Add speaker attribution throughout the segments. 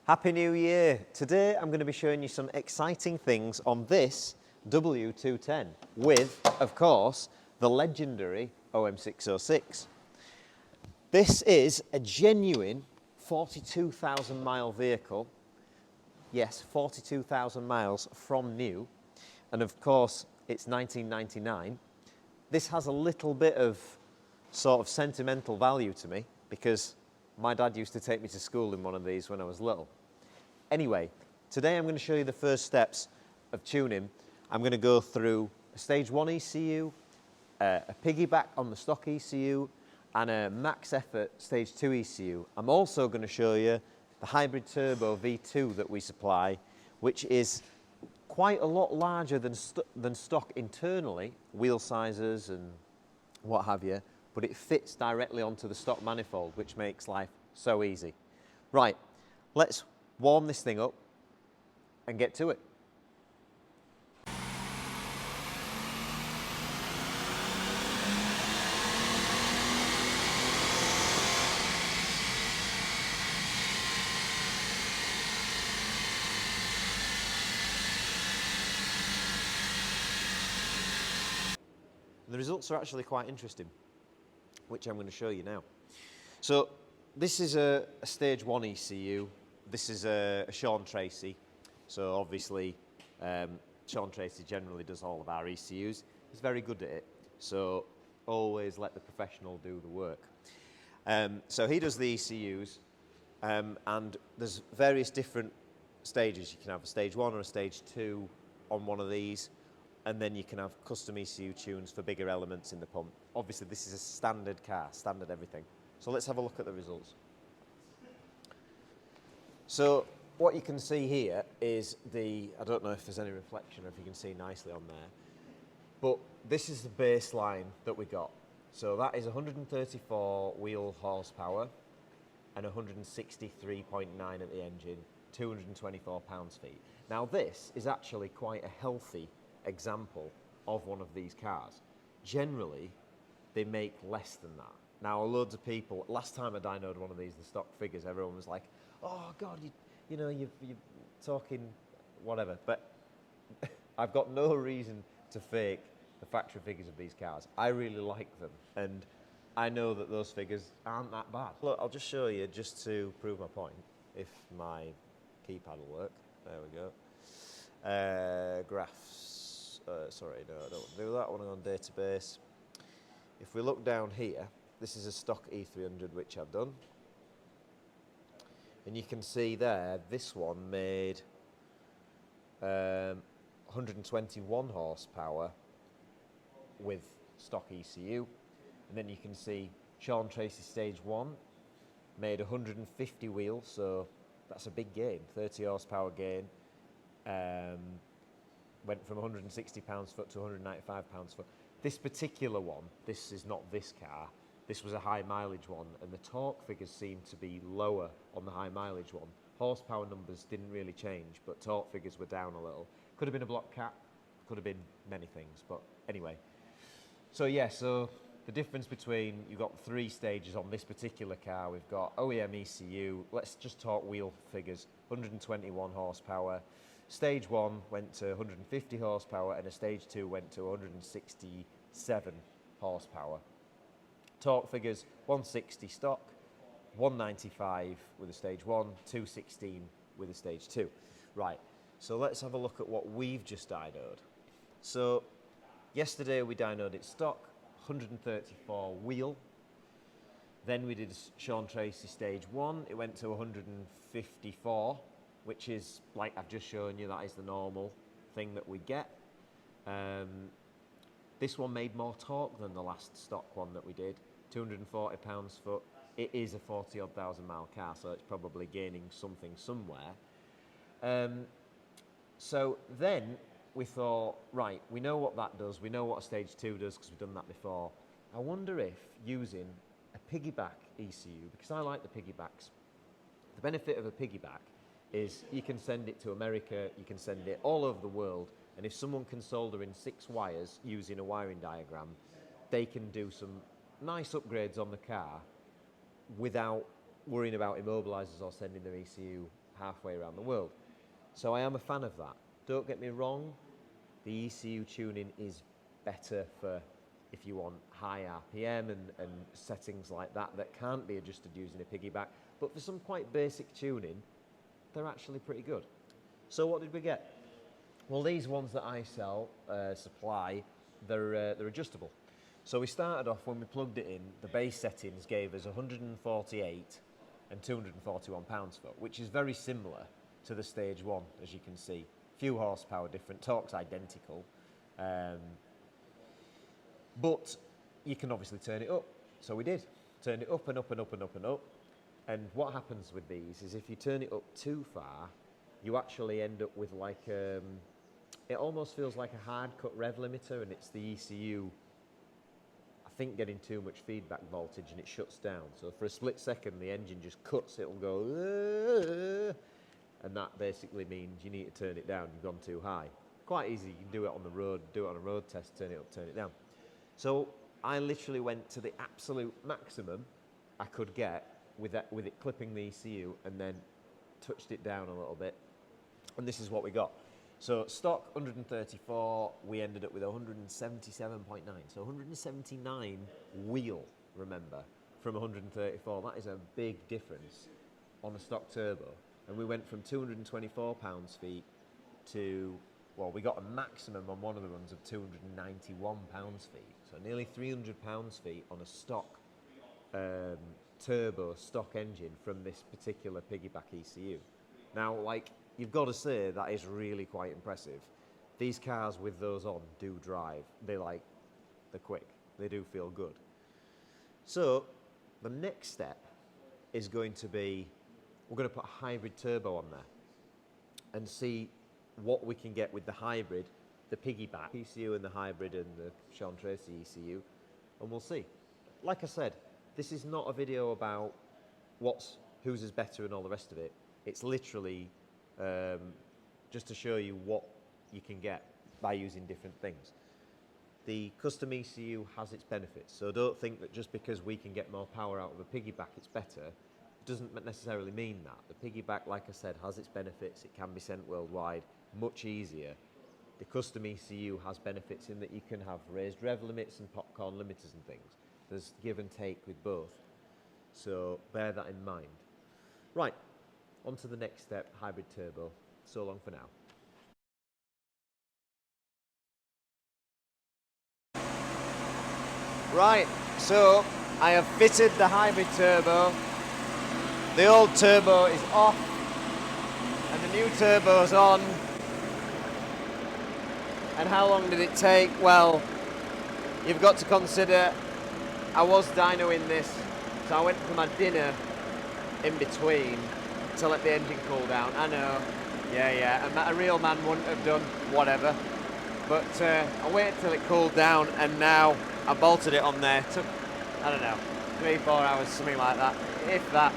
Speaker 1: Happy New Year! Today I'm going to be showing you some exciting things on this W210 with, of course, the legendary OM606. This is a genuine 42,000 mile vehicle. Yes, 42,000 miles from new. And of course, it's 1999. This has a little bit of sort of sentimental value to me because my dad used to take me to school in one of these when I was little. Anyway, today I'm going to show you the first steps of tuning. I'm going to go through a stage 1 ECU, a piggyback on the stock ECU, and a max effort stage 2 ECU. I'm also going to show you the hybrid turbo V2 that we supply, which is quite a lot larger than stock internally, wheel sizes and what have you, but it fits directly onto the stock manifold, which makes life so easy. Right, let's warm this thing up and get to it. The results are actually quite interesting, which I'm going to show you now. So this is a stage 1 ECU. This is a Sean Tracy. So obviously Sean Tracy generally does all of our ECUs. He's very good at it. So always let the professional do the work. So he does the ECUs and there's various different stages. You can have a stage 1 or a stage 2 on one of these. And then you can have custom ECU tunes for bigger elements in the pump. Obviously, this is a standard car, standard everything. So let's have a look at the results. So what you can see here is I don't know if there's any reflection or if you can see nicely on there, but this is the baseline that we got. So that is 134 wheel horsepower and 163.9 at the engine, 224 pounds-feet. Now this is actually quite a healthy example of one of these cars. Generally, they make less than that. Now, loads of people, last time I dynoed one of these, the stock figures, everyone was like, oh God, you're talking whatever. But I've got no reason to fake the factory figures of these cars. I really like them, and I know that those figures aren't that bad. Look, I'll just show you, just to prove my point, if my keypad will work. There we go. Graphs. Sorry, no, I don't want to do that. I want to go on database. If we look down here, this is a stock E300 which I've done. And you can see there, this one made 121 horsepower with stock ECU. And then you can see Sean Tracy Stage 1 made 150 wheels, so that's a big gain, 30 horsepower gain. Went from 160 pounds-foot to 195 pounds-foot. This particular one, this is not this car, this was a high mileage one, and the torque figures seem to be lower on the high mileage one. Horsepower numbers didn't really change, but torque figures were down a little. Could have been a block cap, could have been many things, but anyway. So yeah, so the difference between, you've got 3 stages on this particular car. We've got OEM ECU, let's just talk wheel figures, 121 horsepower. Stage 1 went to 150 horsepower and a stage 2 went to 167 horsepower. Torque figures, 160 stock, 195 with a stage 1, 216 with a stage 2. Right, so let's have a look at what we've just dynoed. So yesterday we dynoed it stock, 134 wheel. Then we did Sean Tracy stage 1, it went to 154. Which is, like I've just shown you, that is the normal thing that we get. This one made more torque than the last stock one that we did, 240 pounds-foot. It is a 40-odd thousand mile car, so it's probably gaining something somewhere. So then we thought, right, we know what that does, we know what a stage 2 does because we've done that before. I wonder if using a piggyback ECU, because I like the piggybacks, the benefit of a piggyback is you can send it to America, you can send it all over the world, and if someone can solder in 6 wires using a wiring diagram, they can do some nice upgrades on the car without worrying about immobilizers or sending their ECU halfway around the world. So I am a fan of that. Don't get me wrong, the ECU tuning is better for if you want high RPM and settings like that that can't be adjusted using a piggyback, but for some quite basic tuning, they're actually pretty good. So what did we get? Well, these ones that I supply, they're adjustable. So we started off, when we plugged it in, the base settings gave us 148 and 241 pounds-foot, which is very similar to the stage one, as you can see. Few horsepower different, torque's identical. But you can obviously turn it up. So we did. Turned it up and up and up and up and up. And what happens with these is if you turn it up too far, you actually end up with like, it almost feels like a hard cut rev limiter, and it's the ECU, I think, getting too much feedback voltage and it shuts down. So for a split second, the engine just cuts, it'll go, and that basically means you need to turn it down, you've gone too high. Quite easy, you can do it on the road, do it on a road test, turn it up, turn it down. So I literally went to the absolute maximum I could get with it clipping the ECU, and then touched it down a little bit, and this is what we got. So stock 134, we ended up with 177.9, so 179 wheel, remember, from 134. That is a big difference on a stock turbo. And we went from 224 pounds-feet to, well, we got a maximum on one of the runs of 291 pounds-feet. So nearly 300 pounds-feet on a stock turbo stock engine from this particular piggyback ECU. Now, like, you've got to say that is really quite impressive. These cars with those on do drive. They're quick. They do feel good. So the next step is going to be, we're going to put a hybrid turbo on there and see what we can get with the hybrid, the piggyback ECU and the hybrid and the Sean Tracy ECU, and we'll see. Like I said, this is not a video about whose is better and all the rest of it. It's literally just to show you what you can get by using different things. The custom ECU has its benefits, so don't think that just because we can get more power out of a piggyback it's better. It doesn't necessarily mean that. The piggyback, like I said, has its benefits. It can be sent worldwide much easier. The custom ECU has benefits in that you can have raised rev limits and popcorn limiters and things. There's give and take with both, so bear that in mind. Right, on to the next step, hybrid turbo. So long for now. Right, so I have fitted the hybrid turbo. The old turbo is off and the new turbo's on. And how long did it take? Well, you've got to consider I was dynoing this, so I went for my dinner in between to let the engine cool down. I know, yeah, a real man wouldn't have done whatever, but I waited till it cooled down, and now I bolted it on there. Took, I don't know, 3-4 hours, something like that, if that.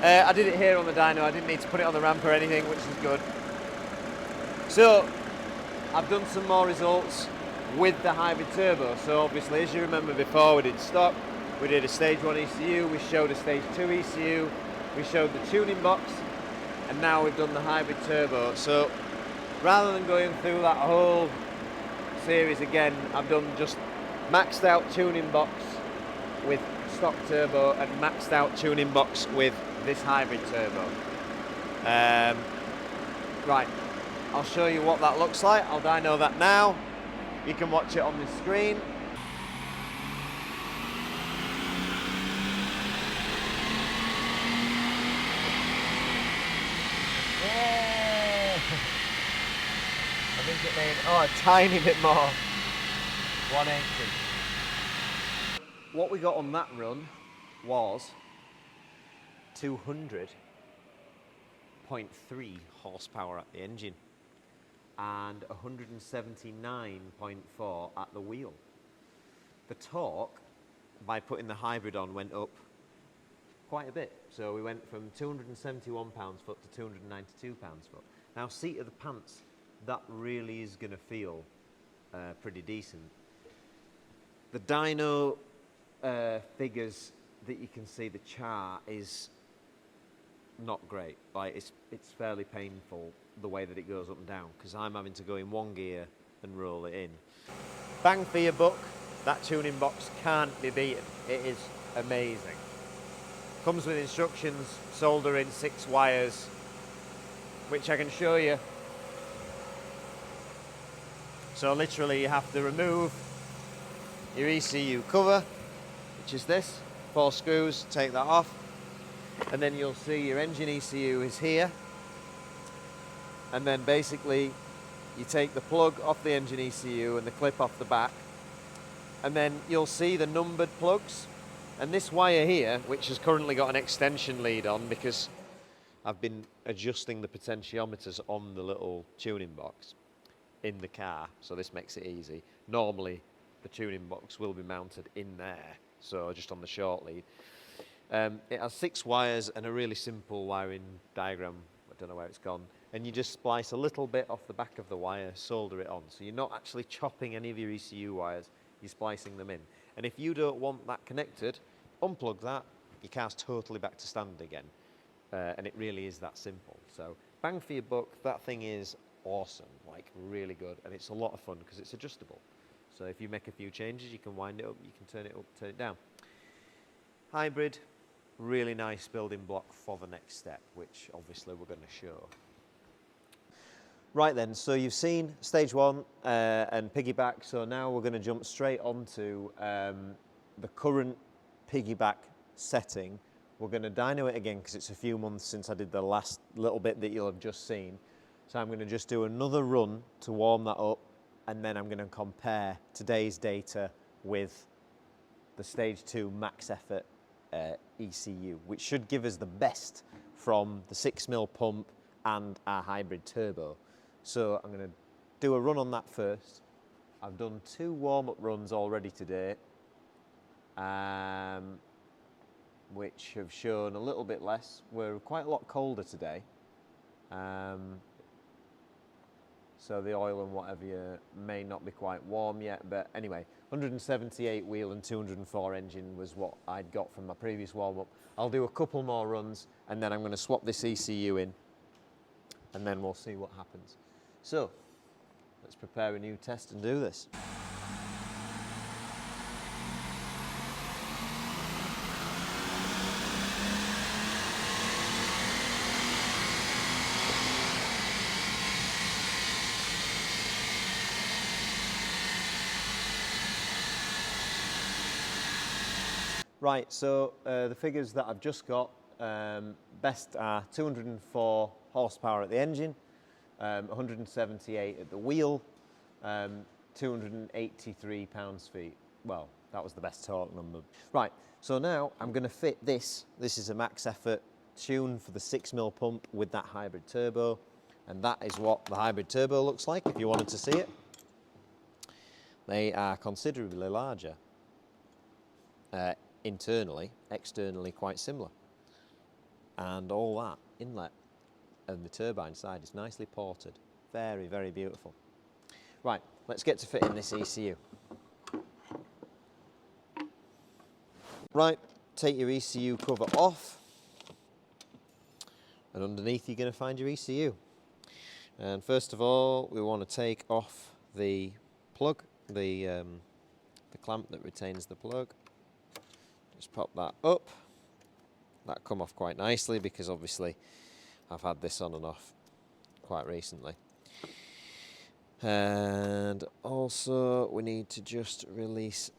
Speaker 1: I did it here on the dyno. I didn't need to put it on the ramp or anything, which is good. So I've done some more results with the hybrid turbo. So obviously, as you remember before, we did stock, we did a stage 1 ECU, we showed a stage 2 ECU, we showed the tuning box, and now we've done the hybrid turbo. So rather than going through that whole series again, I've done just maxed out tuning box with stock turbo and maxed out tuning box with this hybrid turbo. Right, I'll show you what that looks like. I'll dyno that now. You can watch it on the screen. Yeah. I think it made, a tiny bit more. 180. What we got on that run was 200.3 horsepower at the engine and 179.4 at the wheel. The torque, by putting the hybrid on, went up quite a bit. So we went from 271 pounds-foot to 292 pounds-foot. Now, seat of the pants, that really is going to feel pretty decent. The dyno figures that you can see, the chart is not great. Like it's fairly painful the way that it goes up and down because I'm having to go in one gear and roll it in. Bang for your buck, that tuning box can't be beaten. It is amazing. Comes with instructions, soldering 6 wires, which I can show you. So literally you have to remove your ECU cover, which is this, 4 screws, take that off, and then you'll see your engine ECU is here. And then basically you take the plug off the engine ECU and the clip off the back, and then you'll see the numbered plugs. And this wire here, which has currently got an extension lead on because I've been adjusting the potentiometers on the little tuning box in the car, so this makes it easy. Normally the tuning box will be mounted in there, so just on the short lead. It has 6 wires and a really simple wiring diagram. I don't know where it's gone. And you just splice a little bit off the back of the wire, solder it on. So you're not actually chopping any of your ECU wires, you're splicing them in. And if you don't want that connected, unplug that, your car's totally back to standard again. And it really is that simple. So bang for your buck, that thing is awesome, like really good. And it's a lot of fun because it's adjustable. So if you make a few changes, you can wind it up, you can turn it up, turn it down. Hybrid, really nice building block for the next step, which obviously we're going to show. Right then, so you've seen stage 1 and piggyback, so now we're going to jump straight onto the current piggyback setting. We're going to dyno it again because it's a few months since I did the last little bit that you'll have just seen. So I'm going to just do another run to warm that up, and then I'm going to compare today's data with the stage 2 max effort ECU, which should give us the best from the 6mm pump and our hybrid turbo. So I'm going to do a run on that first. I've done 2 warm-up runs already today, which have shown a little bit less. We're quite a lot colder today, so the oil and whatever may not be quite warm yet, but anyway, 178 wheel and 204 engine was what I'd got from my previous warm-up. I'll do a couple more runs and then I'm going to swap this ECU in and then we'll see what happens. So let's prepare a new test and do this. Right, so the figures that I've just got, best are 204 horsepower at the engine, 178 at the wheel, 283 pounds-feet. Well, that was the best torque number. Right, so now I'm going to fit this. This is a max effort tune for the 6mm pump with that hybrid turbo, and that is what the hybrid turbo looks like if you wanted to see it. They are considerably larger. Internally, externally quite similar, and all that inlet and the turbine side is nicely ported. Very, very beautiful. Right, let's get to fitting this ECU. Right, take your ECU cover off, and underneath you're going to find your ECU. And first of all, we want to take off the plug, the clamp that retains the plug. Just pop that up. That come off quite nicely because obviously I've had this on and off quite recently. And also we need to just release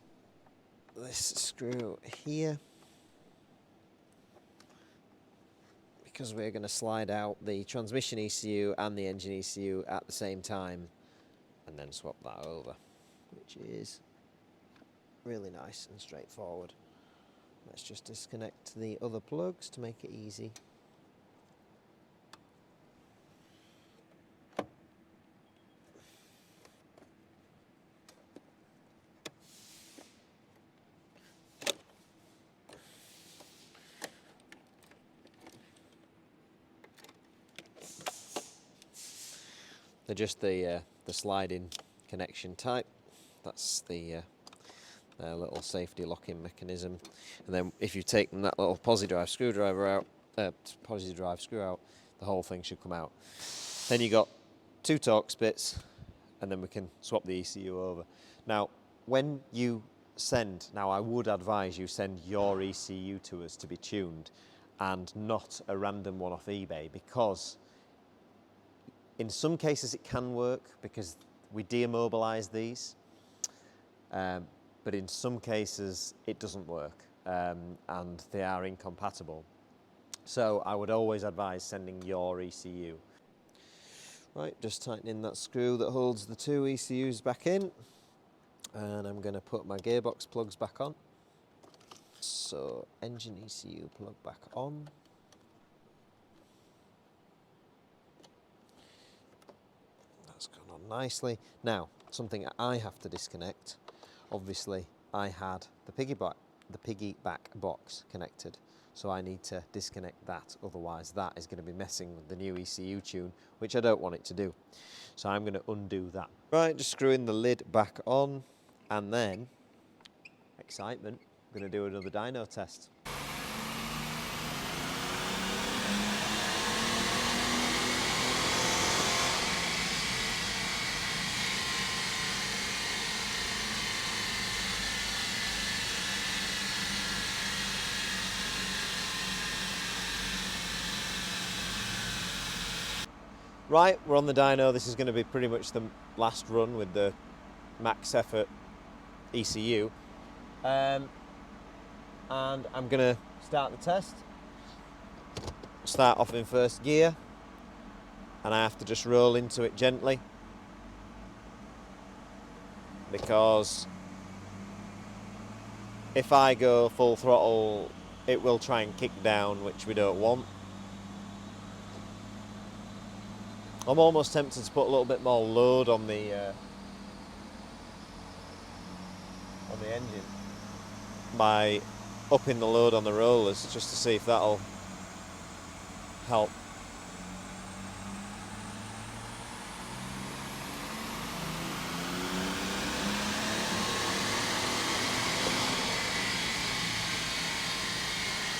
Speaker 1: this screw here because we're going to slide out the transmission ECU and the engine ECU at the same time and then swap that over, which is really nice and straightforward. Let's just disconnect the other plugs to make it easy. They're just the sliding connection type. That's the little safety locking mechanism, and then if you've taken that little posi drive screwdriver out, positive drive screw out, the whole thing should come out. Then you got 2 Torx bits, and then we can swap the ECU over. Now, when you send, now I would advise you send your ECU to us to be tuned and not a random one off eBay, because in some cases it can work because we deimmobilise these, but in some cases it doesn't work and they are incompatible. So I would always advise sending your ECU. Right, just tightening that screw that holds the 2 ECUs back in, and I'm going to put my gearbox plugs back on. So engine ECU plug back on. That's gone on nicely. Now, something I have to disconnect. Obviously, I had the piggyback box connected, so I need to disconnect that, otherwise that is going to be messing with the new ECU tune, which I don't want it to do. So I'm going to undo that. Right, just screwing the lid back on, and then, excitement, I'm going to do another dyno test. Right, we're on the dyno. This is going to be pretty much the last run with the max effort ECU. And I'm going to start the test. Start off in first gear, and I have to just roll into it gently, because if I go full throttle it will try and kick down, which we don't want. I'm almost tempted to put a little bit more load on the engine by upping the load on the rollers, just to see if that'll help.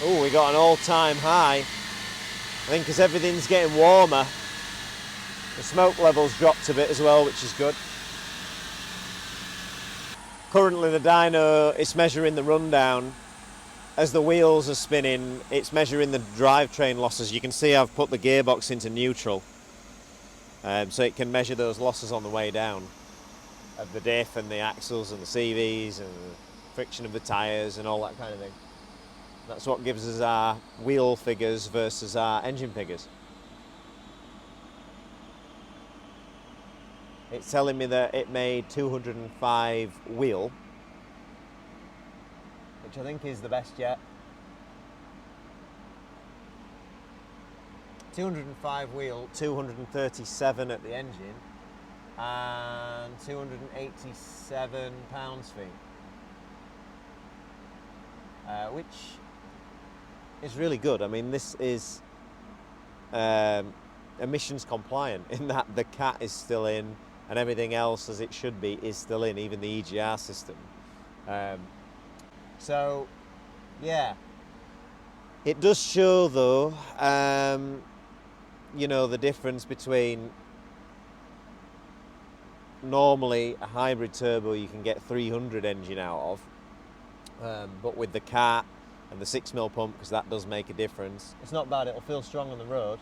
Speaker 1: Oh, we got an all-time high. I think as everything's getting warmer, the smoke levels dropped a bit as well, which is good. Currently the dyno is measuring the rundown. As the wheels are spinning, it's measuring the drivetrain losses. You can see I've put the gearbox into neutral, so it can measure those losses on the way down of the diff and the axles and the CVs and the friction of the tyres and all that kind of thing. That's what gives us our wheel figures versus our engine figures. It's telling me that it made 205 wheel, which I think is the best yet. 205 wheel, 237 at the engine, and 287 pounds-feet, which is really good. I mean, this is emissions compliant in that the cat is still in and everything else as it should be is still in, even the EGR system. So, yeah. It does show though, you know, the difference between normally a hybrid turbo you can get 300 engine out of, but with the cat and the 6mm pump, because that does make a difference, it's not bad. It'll feel strong on the road.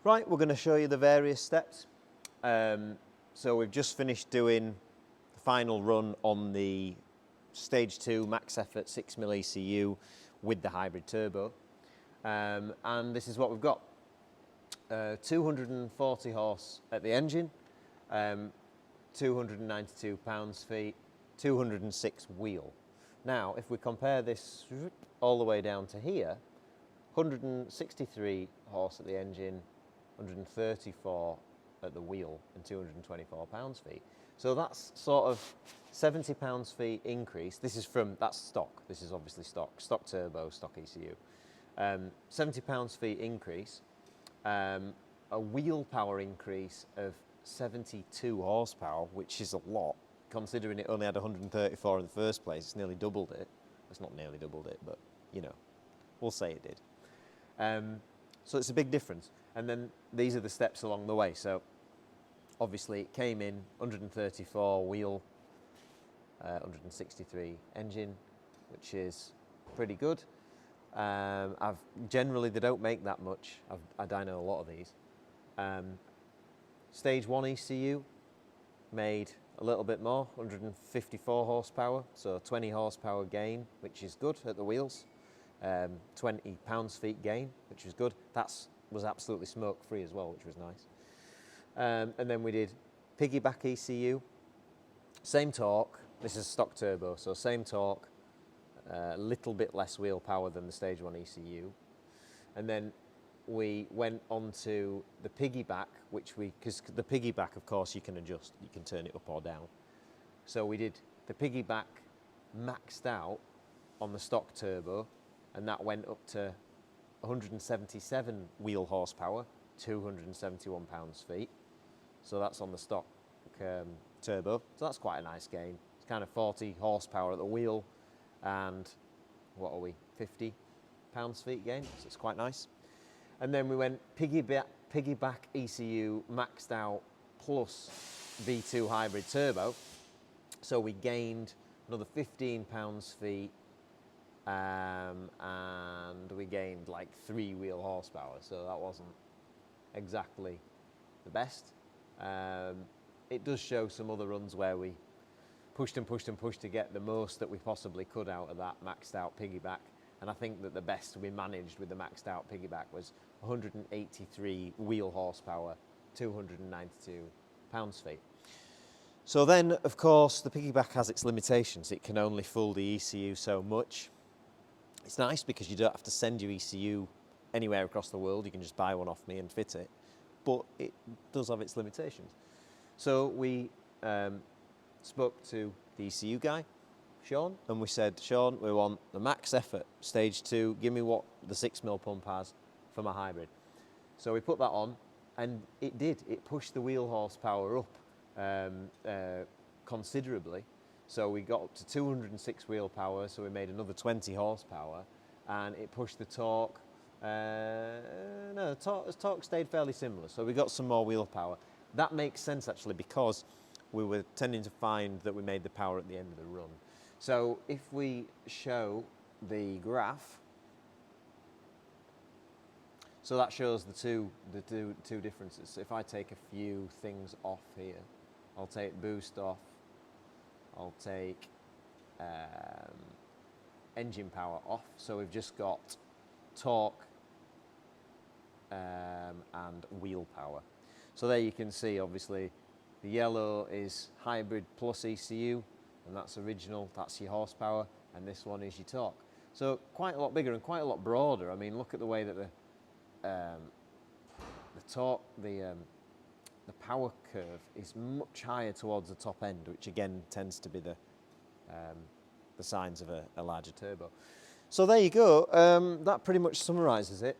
Speaker 1: Right, we're going to show you the various steps. So we've just finished doing the final run on the stage 2 max effort 6mm ECU with the hybrid turbo, and this is what we've got. 240 horse at the engine, 292 pounds-feet, 206 wheel. Now, if we compare this all the way down to here, 163 horse at the engine, 134 at the wheel, and 224 pounds-feet. So that's sort of 70 pounds-feet increase. This is from, that's stock. This is obviously stock turbo, stock ECU. 70 pounds-feet increase, a wheel power increase of 72 horsepower, which is a lot, considering it only had 134 in the first place. It's nearly doubled it. It's not nearly doubled it, but, you know, we'll say it did. So it's a big difference. And then these are the steps along the way. So obviously it came in 134 wheel, 163 engine, which is pretty good. Generally they don't make that much. I know a lot of these. Stage 1 ECU made a little bit more, 154 horsepower, so 20 horsepower gain, which is good at the wheels. 20 pounds-feet gain, which was good. That was absolutely smoke-free as well, which was nice. And then we did piggyback ECU, same torque. This is stock turbo, so same torque, a little bit less wheel power than the Stage 1 ECU. And then we went on to the piggyback, because the piggyback, of course, you can adjust. You can turn it up or down. So we did the piggyback maxed out on the stock turbo, and that went up to 177 wheel horsepower, 271 pounds-feet. So that's on the stock turbo. So that's quite a nice gain. It's kind of 40 horsepower at the wheel, and what are we, 50 pounds-feet gain, so it's quite nice. And then we went piggyback ECU maxed out plus V2 hybrid turbo. So we gained another 15 pounds-feet, and we gained like 3 wheel horsepower, so that wasn't exactly the best. It does show some other runs where we pushed and pushed and pushed to get the most that we possibly could out of that maxed out piggyback, and I think that the best we managed with the maxed out piggyback was 183 wheel horsepower, 292 pounds-feet. So then, of course, the piggyback has its limitations. It can only fool the ECU so much. It's nice because you don't have to send your ECU anywhere across the world. You can just buy one off me and fit it, but it does have its limitations. So we spoke to the ECU guy, Sean, and we said, Sean, we want the max effort, Stage 2, give me what the 6mm pump has for my hybrid. So we put that on, and it did. It pushed the wheel horsepower up considerably. So we got up to 206 wheel power, so we made another 20 horsepower, and it pushed the torque. The torque stayed fairly similar, so we got some more wheel power. That makes sense actually, because we were tending to find that we made the power at the end of the run. So if we show the graph, so that shows the two differences. If I take a few things off here, I'll take boost off, I'll take engine power off, so we've just got torque and wheel power. So there you can see, obviously, the yellow is hybrid plus ECU, and that's original, that's your horsepower, and this one is your torque. So quite a lot bigger and quite a lot broader. I mean, look at the way that the torque, the power curve is much higher towards the top end, which again tends to be the signs of a larger turbo. So there you go. That pretty much summarises it.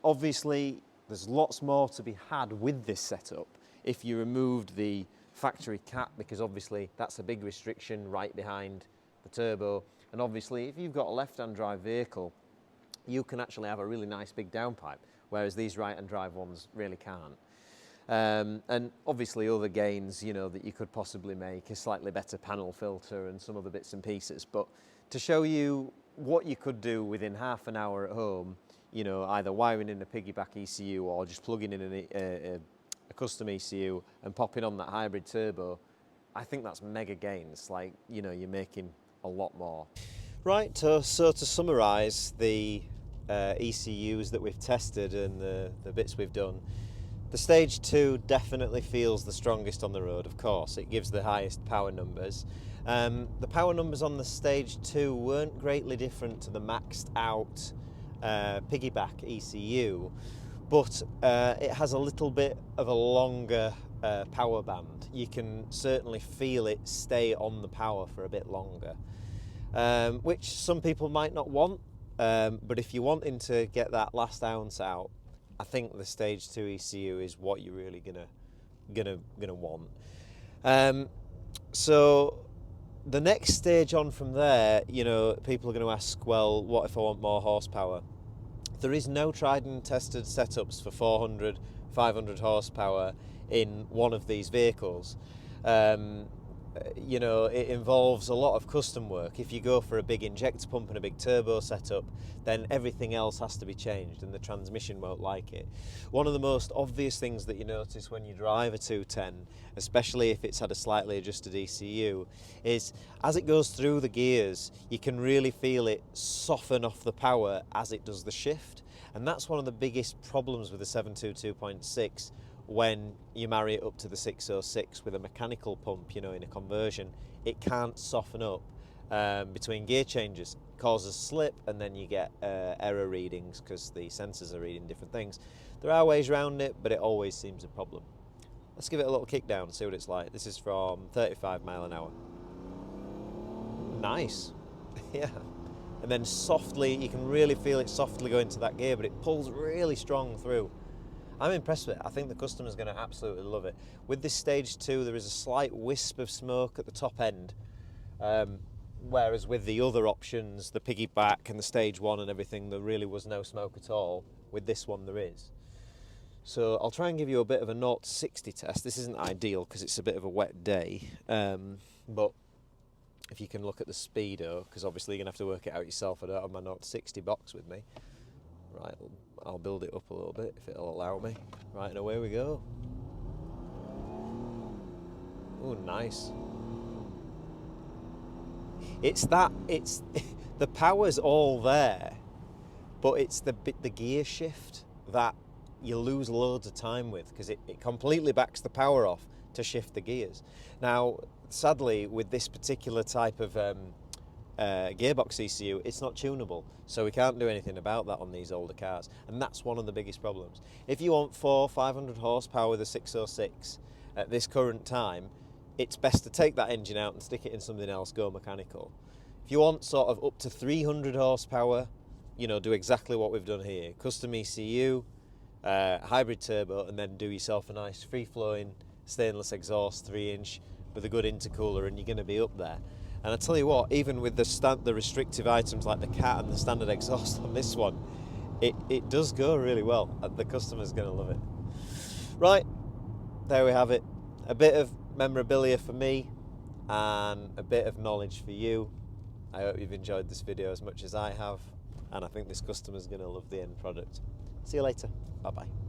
Speaker 1: Obviously, there's lots more to be had with this setup if you removed the factory cap, because obviously that's a big restriction right behind the turbo. And obviously, if you've got a left-hand drive vehicle, you can actually have a really nice big downpipe, whereas these right-hand drive ones really can't. And obviously other gains, you know, that you could possibly make, a slightly better panel filter and some other bits and pieces. But to show you what you could do within half an hour at home, you know, either wiring in a piggyback ECU or just plugging in a custom ECU and popping on that hybrid turbo, I think that's mega gains. Like, you know, you're making a lot more. Right, so to summarise the ECUs that we've tested and the bits we've done, the Stage 2 definitely feels the strongest on the road, of course. It gives the highest power numbers. The power numbers on the Stage 2 weren't greatly different to the maxed out piggyback ECU, but it has a little bit of a longer power band. You can certainly feel it stay on the power for a bit longer, which some people might not want, but if you're wanting to get that last ounce out, I think the Stage 2 ECU is what you're really gonna want. So the next stage on from there, you know, people are going to ask, well, what if I want more horsepower? There is no tried and tested setups for 400, 500 horsepower in one of these vehicles. You know, it involves a lot of custom work. If you go for a big injector pump and a big turbo setup, then everything else has to be changed and the transmission won't like it. One of the most obvious things that you notice when you drive a 210, especially if it's had a slightly adjusted ECU, is as it goes through the gears, you can really feel it soften off the power as it does the shift. And that's one of the biggest problems with the 722.6 when you marry it up to the 606 with a mechanical pump, you know, in a conversion. It can't soften up between gear changes. It causes slip, and then you get error readings because the sensors are reading different things. There are ways around it, but it always seems a problem. Let's give it a little kick down and see what it's like. This is from 35 mile an hour. Nice. Yeah. And then softly, you can really feel it softly go into that gear, but it pulls really strong through. I'm impressed with it. I think the customer's going to absolutely love it. With this stage 2, there is a slight wisp of smoke at the top end, whereas with the other options, the piggyback and the stage 1 and everything, there really was no smoke at all. With this one, there is. So I'll try and give you a bit of a 0 to 60 test. This isn't ideal because it's a bit of a wet day, but if you can look at the speedo, because obviously you're going to have to work it out yourself. I don't have my 0 to 60 box with me. Right, I'll build it up a little bit if it'll allow me. Right, and away we go. Oh, nice. It's the power's all there, but it's the gear shift that you lose loads of time with, because it completely backs the power off to shift the gears. Now, sadly, with this particular type of gearbox ECU, it's not tunable, so we can't do anything about that on these older cars, and that's one of the biggest problems. If you want 400-500 horsepower with a 606 at this current time, it's best to take that engine out and stick it in something else, go mechanical. If you want sort of up to 300 horsepower, you know, do exactly what we've done here. Custom ECU, hybrid turbo, and then do yourself a nice free-flowing stainless exhaust 3-inch with a good intercooler, and you're going to be up there. And I tell you what, even with the restrictive items like the cat and the standard exhaust on this one, it does go really well. The customer's going to love it. Right, there we have it. A bit of memorabilia for me and a bit of knowledge for you. I hope you've enjoyed this video as much as I have, and I think this customer's going to love the end product. See you later. Bye-bye.